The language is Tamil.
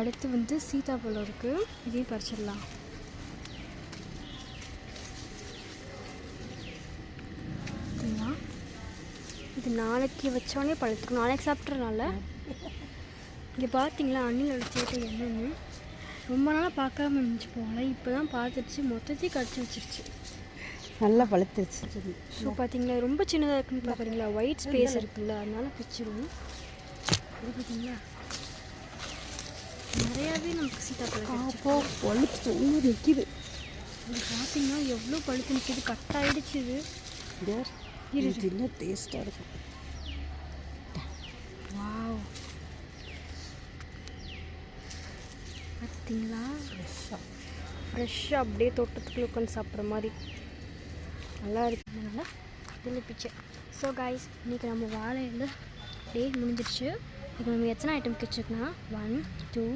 அடுத்து வந்து சீதாப்பழம் இருக்குது, இதையும் பறிச்சிடலாம். இது நாளைக்கு வச்சோடனே பழுத்துக்கும், நாளைக்கு சாப்பிட்றதுனால. இங்கே பார்த்தீங்களா அண்ணிலோட சேட்டை என்னென்னு. ரொம்ப நாளாக பார்க்காம இருந்துச்சு போகல, இப்போ தான் பார்த்துருச்சு, மொத்தத்தையும் கடிச்சு வச்சிருச்சு. நல்லா பழுத்துருச்சு. ஸோ பார்த்தீங்களா ரொம்ப சின்னதாக இருக்குன்னு பார்க்குறீங்களா, ஒயிட் ஸ்பேஸ் இருக்குல்ல, அதனால பிச்சிடும். இது பார்த்தீங்களா நிறையாவே நமக்கு சீதாப்பழம் பழுத்து நிற்கிது. இது பார்த்தீங்கன்னா எவ்வளோ பழுத்து நிற்கிது, கட் ஆகிடுச்சு. இது இன்னும் டேஸ்ட்டாக இருக்கும். வாவ், பார்த்தீங்களா ஃப்ரெஷ்ஷாக அப்படியே தோட்டத்துக்குள்ளே உட்காந்து சாப்பிட்ற மாதிரி நல்லா இருக்குதுனால இதில் பிச்சை. ஸோ காய்ஸ், இன்றைக்கி நம்ம வாழையில் டே முடிஞ்சிடுச்சு. இப்போ நம்ம எத்தனை ஐட்டம் கிடச்சிருக்குன்னா 1 2